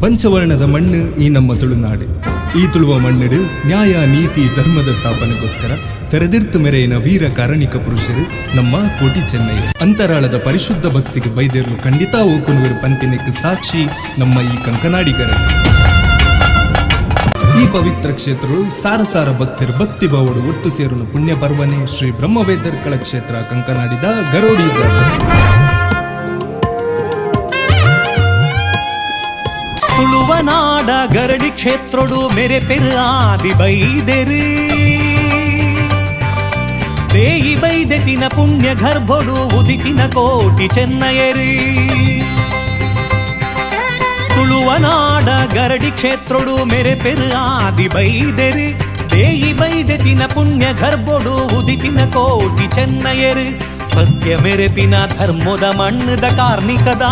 ಪಂಚವರ್ಣದ ಮಣ್ಣು ಈ ನಮ್ಮ ತುಳುನಾಡು. ಈ ತುಳುವ ಮಣ್ಣಿಡು ನ್ಯಾಯ ನೀತಿ ಧರ್ಮದ ಸ್ಥಾಪನೆಗೋಸ್ಕರ ತೆರೆದಿರ್ತು ಮೆರೆಯಿನ ವೀರ ಕಾರಣಿಕ ಪುರುಷರು ನಮ್ಮ ಕೋಟಿ ಚೆನ್ನೈ. ಅಂತರಾಳದ ಪರಿಶುದ್ಧ ಭಕ್ತಿಗೆ ಬೈದೇರ್ಲು ಖಂಡಿತ ಓಕುನುವರು ಪಂಪಿನಕ್ಕೆ ಸಾಕ್ಷಿ ನಮ್ಮ ಈ ಕಂಕನಾಡಿಗರ. ಈ ಪವಿತ್ರ ಕ್ಷೇತ್ರವು ಸಾರ ಭಕ್ತರು ಭಕ್ತಿ ಭಾವಡು ಒಟ್ಟು ಸೇರಲು ಪುಣ್ಯ ಪರ್ವನೆ ಶ್ರೀ ಬ್ರಹ್ಮವೇದರ್ಕಳ ಕ್ಷೇತ್ರ ಕಂಕನಾಡಿದ ಗರೋಡಿ ಜಾತ್ರೆ. ತುಳುವನಾಡ ಗರಡಿ ಕ್ಷೇತ್ರಡು ಮೇರೆ ಪೆರು ಆದಿ ಬೈದೆರು ದೇಯಿ ಬೈದೆತಿನ ಪುಣ್ಯ ಗರ್ಭೊಡು ಉದಿತಿನ ಕೋಟಿ ಚೆನ್ನಯರು. ತುಳುವನಾಡ ಗರಡಿ ಕ್ಷೇತ್ರಡು ಮೇರೆ ಪೆರು ಆದಿ ಬೈದೆರು ದೇಯಿ ಬೈದೆತಿನ ಪುಣ್ಯ ಗರ್ಭೊಡು ಉದಿತಿನ ಕೋಟಿ ಚೆನ್ನಯರು. ಸತ್ಯ ಮೆರೆಪಿನ ಧರ್ಮದ ಮಣ್ಣದ ಕಾರ್ಣಿಕದ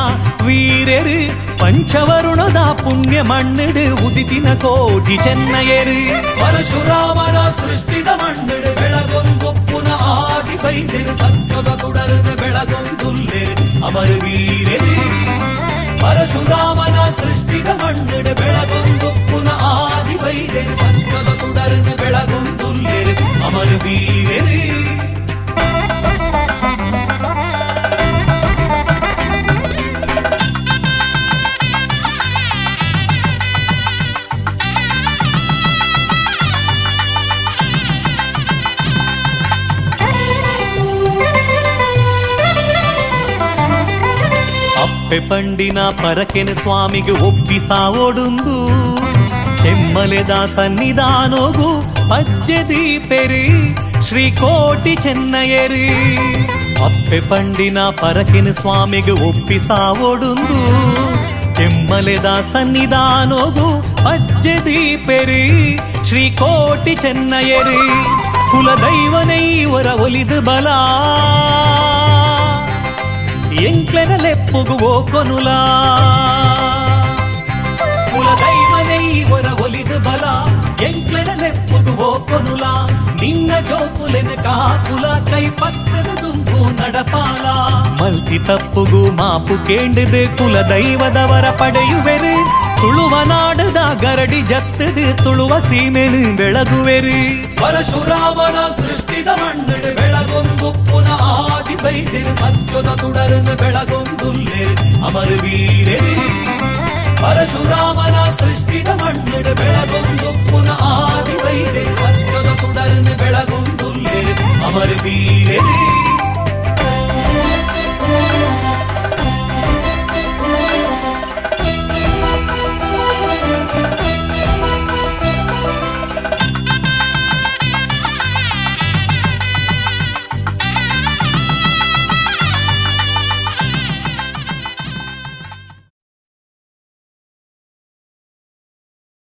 ವೀರರು ಪಂಚವರುಣದ ಪುಣ್ಯ ಮಣ್ಣಿಡು ಉದಿತಿನ ಕೋಟಿ ಚೆನ್ನಯರು. ಪರಶುರಾಮನ ಸೃಷ್ಟಿದ ಮಣ್ಣಿಡು ಬೆಳಗೊಂಗೊಪ್ಪುನ ಆದಿ ಬೈದೆರು ಸತ್ಯದ ಕುಡರದ ಬೆಳಗೊಂದುಲ್ಲೆರು ಅಮರ ವೀರರು. ಪರಶುರಾಮನ ಸೃಷ್ಟಿದ ಮಣ್ಣಿಡು ಬೆಳಗೊಂಗೊಪ್ಪುನ ಆದಿ ಬೈದೆರು ಸತ್ಯದ ಕುಡರದ ಬೆಳಗೊಂದುಲ್ಲೆರು ಅಮರ ವೀರರು. ಅಪ್ಪೆ ಪಂಡಿನ ಪರಕೆನ ಸ್ವಾಮಿಗೆ ಒಪ್ಪಿಸಾವೊಡುಂದು ಕೆಮ್ಮಲೆದ ಸನ್ನಿಧಾನೋಗು ಪಜ್ಜೆದಿ ಪೆರಿ ಶ್ರೀ ಕೋಟಿ ಚೆನ್ನಯರು. ಅಪ್ಪೆ ಪಂಡಿನ ಪರಕೆನ ಸ್ವಾಮಿಗೆ ಒಪ್ಪಿಸಾವೊಡುಂದು ಕೆಮ್ಮಲೆದ ಸನ್ನಿಧಾನೋಗು ಪಜ್ಜೆದಿ ಪೆರಿ ಶ್ರೀ ಕೋಟಿ ಚೆನ್ನಯರು. ಕುಲದೈವನೈವರ ಒಲಿದು ಬಲ ಎಂಕ್ಲೆನ ಲೆಪ್ಪುಗುವೋ ಕೊನುಲ. ಕುಲದೈವನೈವರ ಒಲಿದು ಬಲ ಎಂಕ್ಲೆನ ಲೆಪ್ಪುಗುವೋ ಕೊನುಲ. ನಿನ್ನ ಜೋಕುಲೆನ ಕಾಪುಲ ಕೈ ಪತ್ತದ ತುಂಬು ನಡಪಾಲ. ಮಲ್ತಿ ತಪ್ಪುಗು ಮಾಪು ಕೇಂಡಿದು ಕುಲದೈವದವರ ಪಡೆಯುವೆರು. ತುಳುವ ನಾಡದ ಗರಡಿ ಜತ್ತದು ತುಳುವ ಸೀಮೆನು ಬೆಳಗುವೆರು. ಪರಶುರಾಮನ ಸೃಷ್ಟಿದ ಮಣ್ಣಿಡು ಬೆಳಗೊಂಗುಪ್ಪುನ ಆದಿ ಬೈದೆರು ಸತ್ಯದ ತುಡರನ್ನು ಬೆಳಗೊಂದುಲ್ಲೆರು ಅಮರ ವೀರರು. ಪರಶುರಾಮನ ಸೃಷ್ಟಿದ ಮಣ್ಣಿಡು ಬೆಳಗೊಂಗುಪ್ಪುನ ಆದಿ ಬೈದೆರು ಸತ್ಯದ ತುಡರನ್ನು ಬೆಳಗೊಂದುಲ್ಲೆರು ಅಮರ ವೀರರು.